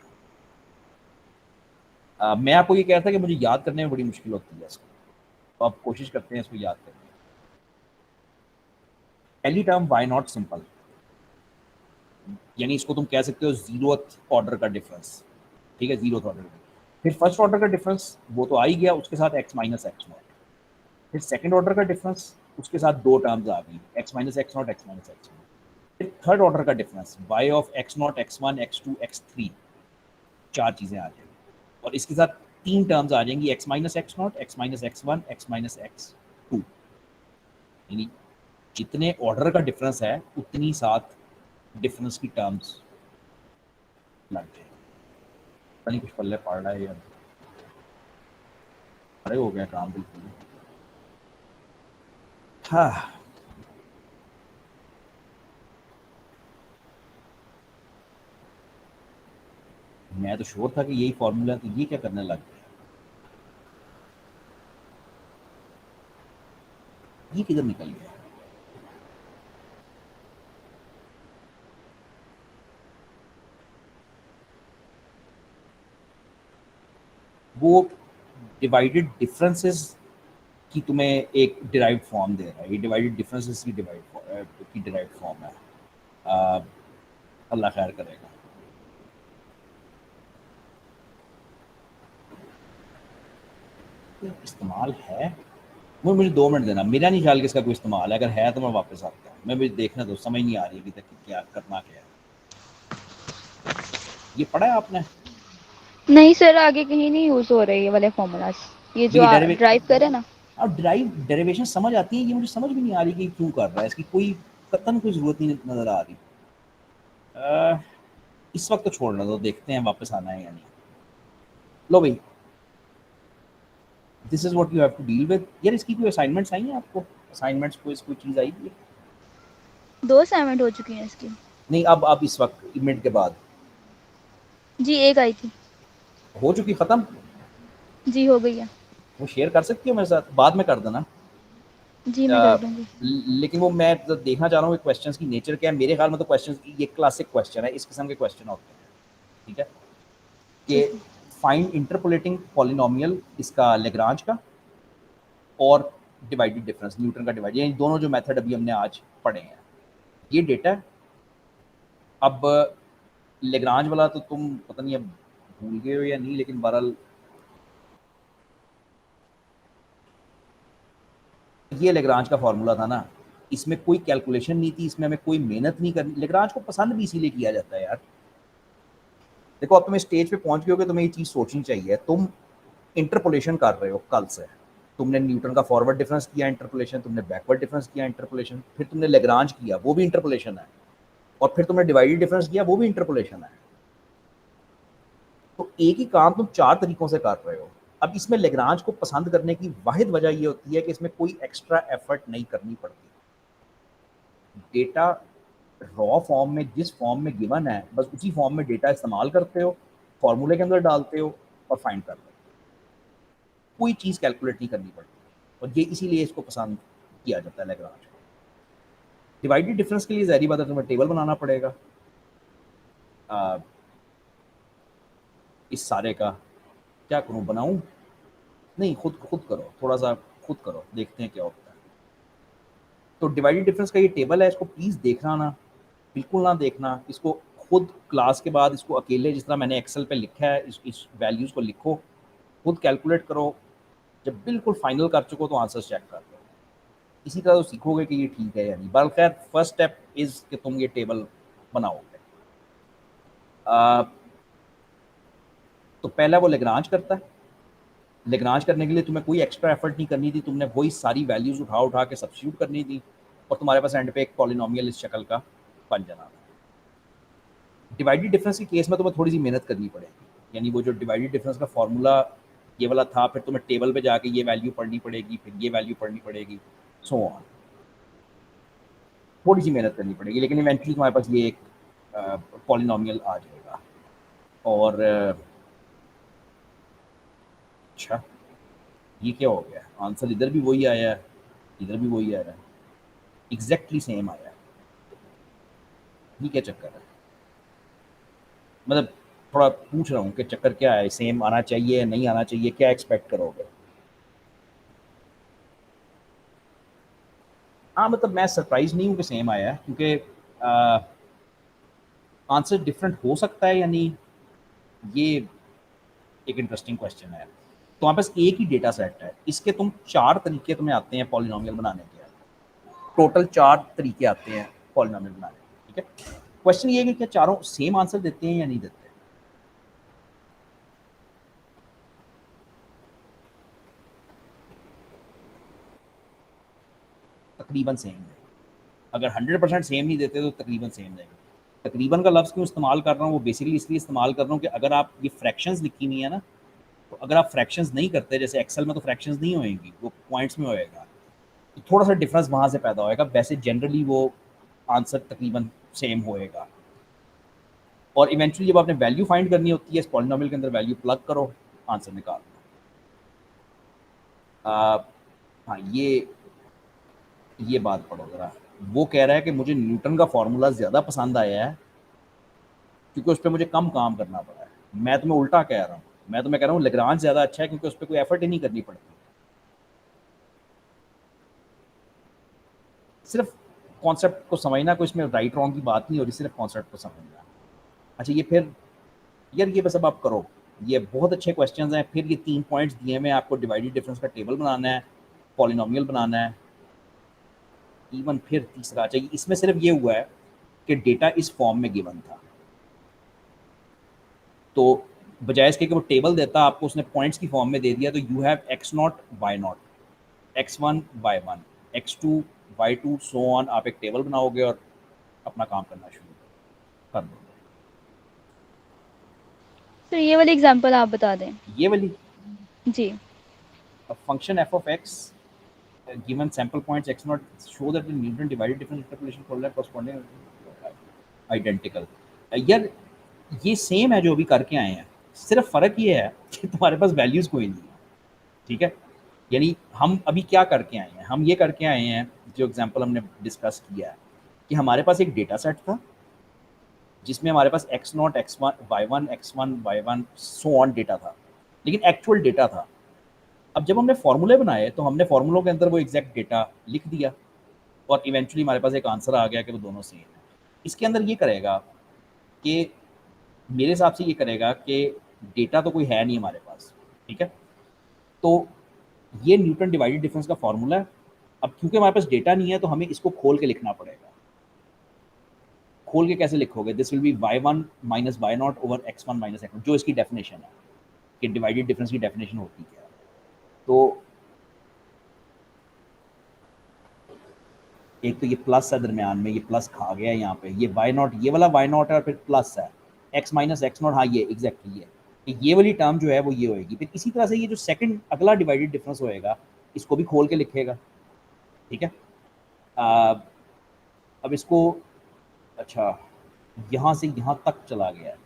मैं आपको ये कह रहा था कि मुझे याद करने में बड़ी मुश्किल होती है इसको, तो आप कोशिश करते हैं इसको याद करने की। पहली टर्म वाई नॉट सिंपल, यानी इसको तुम कह सकते हो जीरोथ ऑर्डर का डिफरेंस, ठीक है, जीरोथ ऑर्डर का। फिर फर्स्ट ऑर्डर का डिफरेंस वो तो आ ही गया, उसके साथ एक्स माइनस एक्स नॉट। फिर सेकंड ऑर्डर का डिफरेंस, उसके साथ दो टर्म्स आ गई, x minus x naught, x minus x naught. फिर थर्ड ऑर्डर का difference, y of x naught, x one, x two, x three, चार चीज़ें आ जाएंगी। और इसके साथ तीन टर्म्स आ जाएंगी, x minus x naught, x minus x one, x minus x two. यानी जितने ऑर्डर का डिफरेंस है उतनी साथ डिफरेंस की टर्म्स लग जाए। पता नहीं कुछ पल्ले पड़ रहा है या अरे हो गया काम बिल्कुल। हाँ, मैं तो श्योर था कि यही फॉर्मूला, तो ये क्या करने लग गया, ये किधर निकल गया? वो डिवाइडेड डिफरेंसेस की तुम्हें एक डिराइव्ड फॉर्म दे रहा है, ये डिवाइडेड डिफरेंसेस की डिराइव्ड फॉर्म है। आ, अल्लाह खैर करेगा। इस्तेमाल है, वो मुझे 2 मिनट देना, मेरा नहीं ख्याल कि इसका कोई इस्तेमाल है। अगर है तो मैं वापस आता हूँ, मैं मुझे देखना दो, समझ नहीं आ रही अभी तक कि क्या करना क्या है। ये पढ़ा है आपने? नहीं सर, आगे कहीं नहीं यूज हो रहे ये वाले फॉर्मूलाज, ये जो देखिए ड्राइव करे ना। अब डेरिवेशन समझ आती है, ये मुझे समझ भी नहीं आ रही कि क्यों कर रहा है, इसकी कोई कतन कोई जरूरत नहीं नजर आ रही। अ, इस वक्त तो छोड़ना दो, देखते हैं वापस आना है या नहीं। लो भाई, this is what you have to deal with. यार इसकी कोई असाइनमेंट्स आई हैं आपको? असाइनमेंट्स कोई चीज़ आई थी? दो असाइनमेंट हो चुकी हैं इसकी। नहीं, अब इस वक्त मिनट के बाद जी एक आई थी। हो चुकी, खत्म? जी हो गई है। वो शेयर कर सकती हो मेरे साथ, बाद में कर देना। जी मैं कर दूंगी। लेकिन वो मैं तो देखना चाह रहा हूँ क्वेश्चंस की नेचर क्या है। मेरे ख्याल में तो क्वेश्चंस, ये क्लासिक क्वेश्चन है, इस किस्म के क्वेश्चन होते हैं, ठीक है, कि ठीक है। फाइंड इंटरपोलेटिंग पॉलिनोमियल, इसका लेग्रांज का, और डिवाइडेड डिफरेंस, न्यूटन का डिवाइड, ये दोनों जो मेथड अभी हमने आज पढ़े हैं, ये डेटा है। अब लेग्रांज वाला तो तुम पता नहीं अब भूल गए हो या नहीं, लेकिन बहरहाल ये लेग्रांज का फॉर्मूला था ना, इसमें कोई कैलकुलेशन नहीं थी, इसमें हमें कोई मेहनत नहीं करनी। लेग्रांज को पसंद भी इसीलिए किया जाता है यार, देखो अब तुम इस स्टेज पे पहुंच गए हो कि तुम्हें ये चीज़ सोचनी चाहिए। तुम इंटरपोलेशन कर रहे हो कल से, तुमने न्यूटन का फॉरवर्ड डिफरेंस किया इंटरपोलेशन, तुमने बैकवर्ड डिफरेंस किया इंटरपोलेशन, फिर तुमने लेग्रांज किया वो भी इंटरपोलेशन है, और फिर तुमने डिवाइडेड डिफरेंस किया वो भी इंटरपोलेशन है। तो एक ही काम तुम चार तरीकों से कर रहे हो। अब इसमें लेग्रांज को पसंद करने की वाहिद वजह ये होती है कि इसमें कोई एक्स्ट्रा एफर्ट नहीं करनी पड़ती। डेटा रॉ फॉर्म में जिस फॉर्म में गिवन है बस उसी फॉर्म में डेटा इस्तेमाल करते हो, फॉर्मूले के अंदर डालते हो और फाइंड कर लो। कोई चीज़ कैलकुलेट नहीं करनी पड़ती, और ये इसीलिए इसको पसंद किया जाता है लेग्रांज। डिवाइडेड डिफरेंस के लिए ज़ाहिर बात है तुम्हें टेबल बनाना पड़ेगा इस सारे का। क्या करूं, बनाऊं? नहीं, खुद खुद करो, थोड़ा सा खुद करो, देखते हैं क्या होता है। तो डिवाइडेड डिफरेंस का ये टेबल है, इसको प्लीज़ देखना ना, बिल्कुल ना देखना इसको। खुद क्लास के बाद इसको अकेले जिस तरह मैंने एक्सेल पे लिखा है इस वैल्यूज़ को लिखो, खुद कैलकुलेट करो। जब बिल्कुल फाइनल कर चुको तो आंसर चेक कर लो। इसी तरह तो सीखोगे कि ये ठीक है या नहीं। बल खैर फर्स्ट स्टेप इज़ कि तुम ये टेबल बनाओगे। तो पहला वो लेग्रांज करता है। लेग्रांज करने के लिए तुम्हें कोई एक्स्ट्रा एफर्ट नहीं करनी थी, तुमने वही सारी वैल्यूज उठा उठा के सब्स्टिट्यूट करनी थी, और तुम्हारे पास एंड पे एक पॉलिनोमियल इस शक्ल का बन जाना था। डिवाइडेड डिफरेंस के केस में तुम्हें थोड़ी सी मेहनत करनी पड़ेगी, यानी वो जो डिवाइडेड डिफरेंस का फॉर्मूला ये वाला था, फिर तुम्हें टेबल पे जाके ये वैल्यू पढ़नी पड़ेगी, फिर ये वैल्यू पढ़नी पड़ेगी, सो ऑन। थोड़ी सी मेहनत करनी पड़ेगी, लेकिन इवेंचुअली तुम्हारे पास ये एक पॉलिनोमियल आ जाएगा। और अच्छा, ये क्या हो गया, आंसर इधर भी वही आया है, इधर भी वही आया है, एग्जैक्टली सेम आया है। ये क्या चक्कर है? मतलब थोड़ा पूछ रहा हूँ कि चक्कर क्या है, सेम आना चाहिए नहीं आना चाहिए, क्या एक्सपेक्ट करोगे? हाँ, मतलब मैं सरप्राइज नहीं हूँ कि सेम आया है, क्योंकि आंसर डिफरेंट हो सकता है या नहीं, ये एक इंटरेस्टिंग क्वेश्चन है। तो हमारे पास एक ही डेटा सेट है, इसके तुम चार तरीके तुम्हें आते हैं पॉलिनोमियल बनाने के। टोटल चार तरीके आते हैं पॉलिनोमियल बनाने के, ठीक है। क्वेश्चन ये है कि क्या चारों सेम आंसर देते हैं या नहीं देते। तकरीबन सेम है। अगर 100% सेम नहीं देते तो तकरीबन सेम देंगे। तकरीबन का लफ्ज़ क्यों इस्तेमाल कर रहा हूँ, वो बेसिकली इसलिए इस्तेमाल कर रहा हूँ कि अगर आप ये फ्रैक्शंस लिखी हुई है ना, तो अगर आप फ्रैक्शंस नहीं करते, जैसे एक्सेल में तो फ्रैक्शंस नहीं होएंगी, वो पॉइंट्स में होएगा, तो थोड़ा सा डिफरेंस वहाँ से पैदा होएगा। वैसे जनरली वो आंसर तकरीबन सेम होएगा। और इवेंचुअली जब आपने वैल्यू फाइंड करनी होती है इस पॉलिनोमियल के अंदर, वैल्यू प्लग करो, आंसर निकाल दो। हाँ, ये बात पढ़ो ज़रा। वो कह रहा है कि मुझे न्यूटन का फॉर्मूला ज़्यादा पसंद आया है क्योंकि उस पर मुझे कम काम करना पड़ा है। मैं तुम्हें उल्टा कह रहा हूँ, मैं तुम्हें कह रहा हूँ लेग्रांज ज़्यादा अच्छा है क्योंकि उस पर कोई एफर्ट ही नहीं करनी पड़ती, सिर्फ कॉन्सेप्ट को समझना। कोई इसमें राइट रॉन्ग की बात नहीं हो रही, सिर्फ कॉन्सेप्ट को समझना। अच्छा, ये फिर यार ये बस अब आप करो, ये बहुत अच्छे क्वेश्चंस हैं। फिर ये 3 पॉइंट्स दिए हुए हैं आपको, डिवाइडेड डिफरेंस का टेबल बनाना है, पॉलिनोमियल बनाना है, इवन फिर तीसरा चाहिए। इसमें सिर्फ ये हुआ है कि डेटा इस फॉर्म में गिवन था, तो बजाय इसके कि वो टेबल देता आपको, उसने पॉइंट्स की फॉर्म में दे दिया। तो you have x naught y naught, x1 y1, x2 y2, so on. आप एक टेबल बनाओगे और अपना काम करना शुरू कर दोगे। सर ये वाली एग्जांपल आप बता दें। ये वाली जी। Function f of x given sample points x naught show that the Newton divided difference interpolation formula corresponding identical। यार ये सेम है जो अभी करके आए हैं, सिर्फ फर्क ये है कि तुम्हारे पास वैल्यूज कोई नहीं है, ठीक है। यानी हम अभी क्या करके आए हैं, हम ये करके आए हैं जो एग्जांपल हमने डिस्कस किया है कि हमारे पास एक डेटा सेट था जिसमें हमारे पास x naught x one y one so on data था, लेकिन एक्चुअल डेटा था। अब जब हमने फॉर्मूले बनाए तो हमने फॉर्मूलों के अंदर वो एग्जैक्ट डेटा लिख दिया, और इवेंचुअली हमारे पास एक आंसर आ गया कि वो दोनों सेम है। इसके अंदर ये करेगा कि मेरे हिसाब से ये करेगा कि डेटा तो कोई है नहीं हमारे पास, ठीक है। तो ये न्यूटन डिवाइडेड डिफरेंस का फॉर्मूला है। अब क्योंकि हमारे पास डेटा नहीं है तो हमें इसको खोल के लिखना पड़ेगा। खोल के कैसे लिखोगे? This will be y1 minus y0 over x1 minus x1, जो इसकी डेफिनेशन है कि डिवाइडेड डिफरेंस की डेफिनेशन होती क्या है। तो एक तो ये प्लस है दरमियान में, ये प्लस खा गया है यहाँ पे, ये y0, ये वाला y0 है और फिर प्लस है x माइनस x0, हाँ ये एग्जैक्टली ये वाली टर्म जो है वो ये होएगी। फिर इसी तरह से ये जो सेकंड अगला डिवाइडेड डिफरेंस होएगा इसको भी खोल के लिखेगा, ठीक है। अब इसको, अच्छा यहाँ से यहाँ तक चला गया है,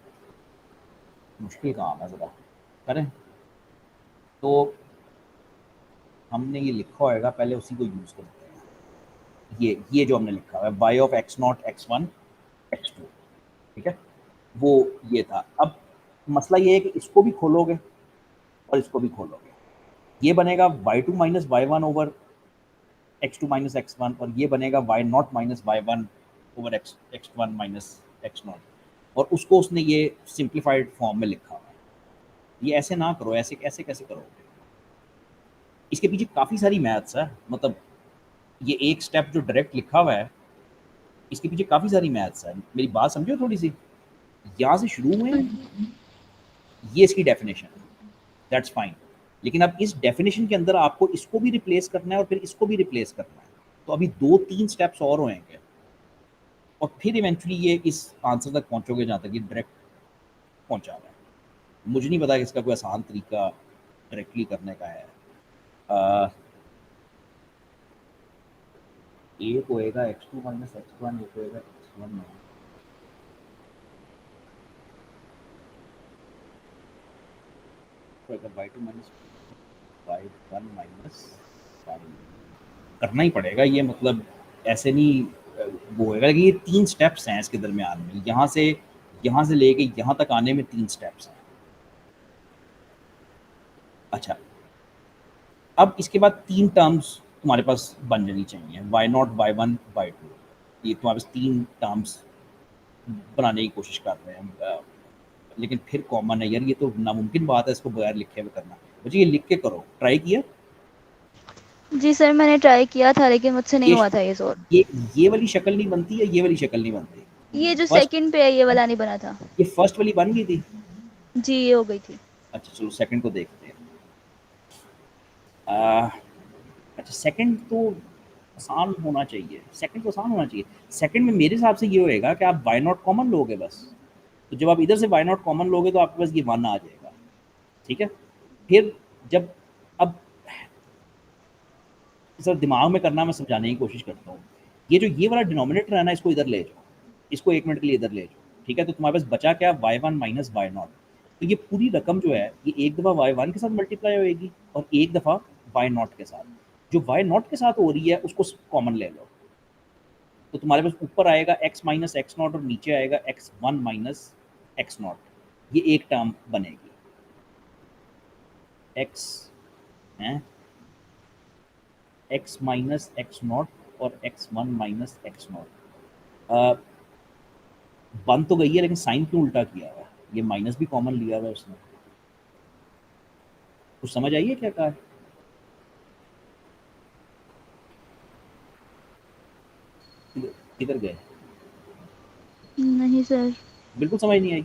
मुश्किल काम है, ज़रा करें। तो हमने ये लिखा होएगा, पहले उसी को यूज़ करते हैं। ये जो हमने लिखा है y of x0 x1 x2, ठीक है, वो ये था। अब मसला ये है कि इसको भी खोलोगे और इसको भी खोलोगे, ये बनेगा y2 minus y1 over x2 minus x1, और ये बनेगा y0 minus y1 over x1 minus x0, और उसको उसने ये सिंप्लीफाइड फॉर्म में लिखा हुआ है। ये ऐसे ना करो, ऐसे कैसे कैसे करोगे? इसके पीछे काफ़ी सारी मैथ्स है, मतलब ये एक स्टेप जो डायरेक्ट लिखा हुआ है इसके पीछे काफ़ी सारी मैथ्स है। मेरी बात समझो थोड़ी सी, यहाँ से शुरू हुए, ये इसकी डेफिनेशन है, दैट्स फाइन। लेकिन अब इस डेफिनेशन के अंदर आपको इसको भी रिप्लेस करना है और फिर इसको भी रिप्लेस करना है, तो अभी 2-3 स्टेप्स और होंगे और फिर इवेंचुअली ये इस आंसर तक पहुंचोगे जहाँ तक ये डायरेक्ट पहुंचा हुआ है। मुझे नहीं पता कि इसका कोई आसान तरीका डायरेक्टली करने का है। एक होएगा x2 माइनस x1, एक होएगा x1 minus, y2 minus y1 minus y, करना ही पड़ेगा ये, मतलब ऐसे नहीं वो होएगा। लेकिन ये 3 स्टेप्स हैं इसके दरमियान में, यहाँ से लेके यहाँ तक आने में 3 स्टेप्स हैं। अच्छा, अब इसके बाद 3 टर्म्स तुम्हारे पास बन जानी चाहिए, y0 y1 y2, ये तुम्हारे पास 3 टर्म्स बनाने की कोशिश कर रहे हैं। लेकिन फिर कॉमन है यार, ये तो नामुमकिन बात है इसको बगैर लिखे हुए करना। मुझे ये लिख के करो, ट्राई किया? जी सर मैंने ट्राई किया था लेकिन मुझसे नहीं ये हुआ था ये सॉल्व। ये वाली शक्ल नहीं बनती है, ये वाली शक्ल नहीं बनती। ये जो फर्स्ट, सेकंड पे है ये वाला नहीं बना था। ये फर्स्ट वाली बन गई थी। जी ये हो गई थी। अच्छा चलो सेकंड को देखते हैं। आ, अच्छा सेकंड तो आसान होना चाहिए, सेकंड तो आसान होना चाहिए। सेकंड में मेरे हिसाब से ये होएगा कि आप y0 कॉमन लोगे बस, तो जब आप इधर से y0 कॉमन लोगे तो आपके पास ये 1 आ जाएगा, ठीक है। फिर जब, अब सर दिमाग में करना, मैं समझाने की कोशिश करता हूँ। ये जो ये वाला डिनोमिनेटर है ना, इसको इधर ले जाओ, इसको 1 मिनट के लिए इधर ले जाओ, ठीक है। तो तुम्हारे पास बचा क्या, y1 माइनस y0। तो ये पूरी रकम जो है ये एक दफ़ा y1 के साथ मल्टीप्लाई होएगी और एक दफ़ा y0 के साथ। जो y0 के साथ हो रही है उसको कॉमन ले लो, तो तुम्हारे पास ऊपर आएगा x माइनस x0 और नीचे आएगा x1 माइनस x0। ये एक टर्म बनेगी, x है x माइनस x0 और x1 माइनस x0। बन तो गई है लेकिन साइन क्यों उल्टा किया हुआ है? ये माइनस भी कॉमन लिया हुआ है उसने। कुछ समझ आई है क्या कहा है? किधर गए? नहीं सर बिल्कुल समझ नहीं आई।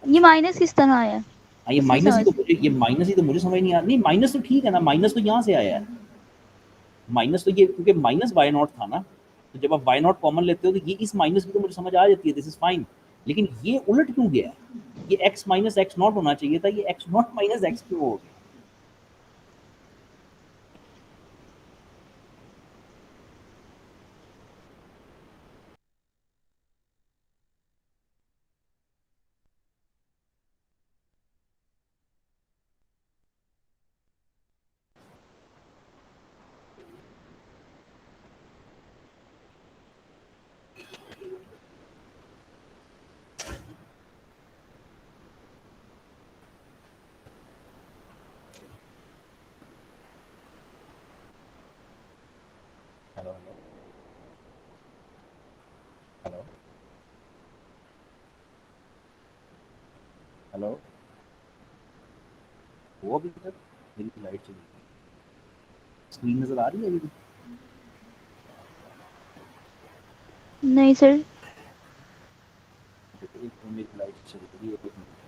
ये माइनस किस तरह आया? हाँ, ये इसमें माइनस ही समझ तो मुझे, ये माइनस ही तो मुझे समझ नहीं आ, नहीं माइनस तो ठीक है ना, माइनस तो यहाँ से आया है। माइनस तो ये क्योंकि माइनस y0 था ना, तो जब आप y0 कॉमन लेते हो तो ये इस माइनस की तो मुझे समझ आ जाती है, दिस इज फाइन। लेकिन ये उलट क्यों गया? ये x माइनस x0 होना चाहिए था, ये x0 माइनस x क्यों हो गया? हेलो हेलो हेलो हेलो, वो अभी तक मेरी लाइट चली गई, स्क्रीन नजर आ रही है अभी भी? नहीं सर। लाइट चल रही है, एक मिनट।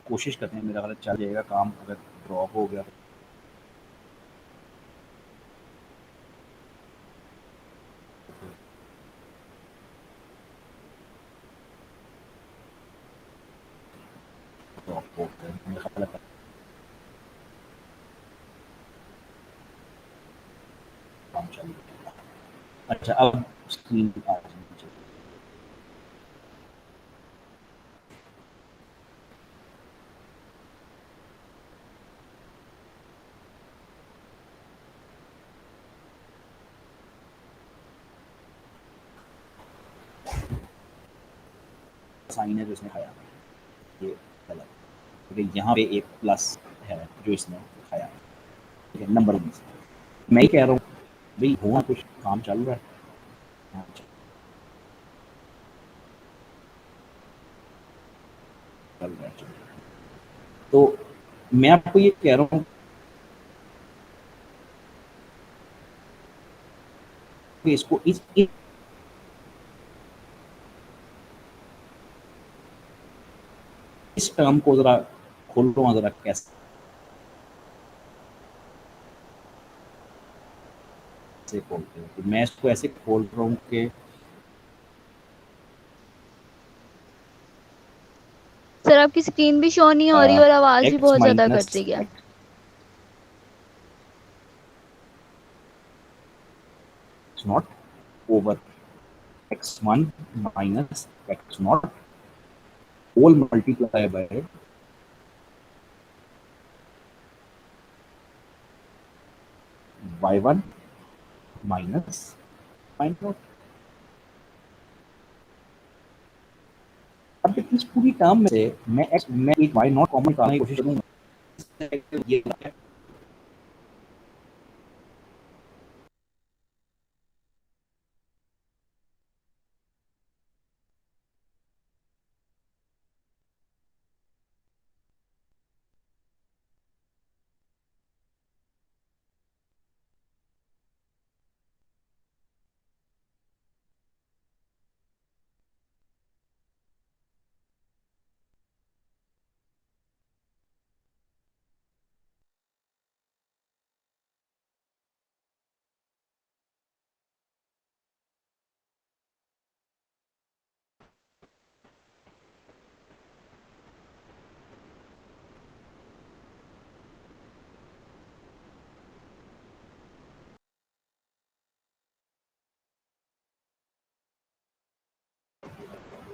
कोशिश करते हैं, मेरा ख्याल है चल जाएगा काम। अगर ड्रॉप हो गया ड्रॉप हो गया, मेरा ख्याल है काम चालू हो गया। अच्छा, अब स्क्रीन आ जानी चाहिए। साइन है जो इसने खाया, ये गलत, क्योंकि यहाँ पे एक प्लस है जो इसने खाया, ठीक है, नंबर 19। मैं ही कह रहा हूँ भाई हुआ कुछ, काम चल रहा है। हाँ, चल रहा है, चल रहा है। तो मैं आपको ये कह रहा हूँ कि इसको इस टर्म को जरा खोलो, जरा कैसे खोलते हो। तो मैं इसको ऐसे खोल रहा हूँ कि सर आपकी स्क्रीन भी शो नहीं हो रही और आवाज भी एक्स बहुत ज्यादा माइनस कट रही है। X not over x1 minus x naught whole multiplied by y1 minus y naught। अब इस पूरी टर्म में से मैं एक y नॉट कॉमन निकालने की कोशिश करूंगा। ये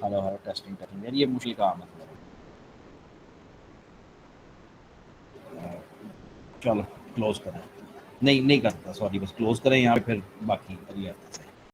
हेलो हेलो, टेस्टिंग टेस्टिंग यार, ये मुश्किल काम है। चलो क्लोज करें। नहीं नहीं करता, सॉरी, बस क्लोज करें यहाँ पे, फिर बाकी अगले हफ्ते से।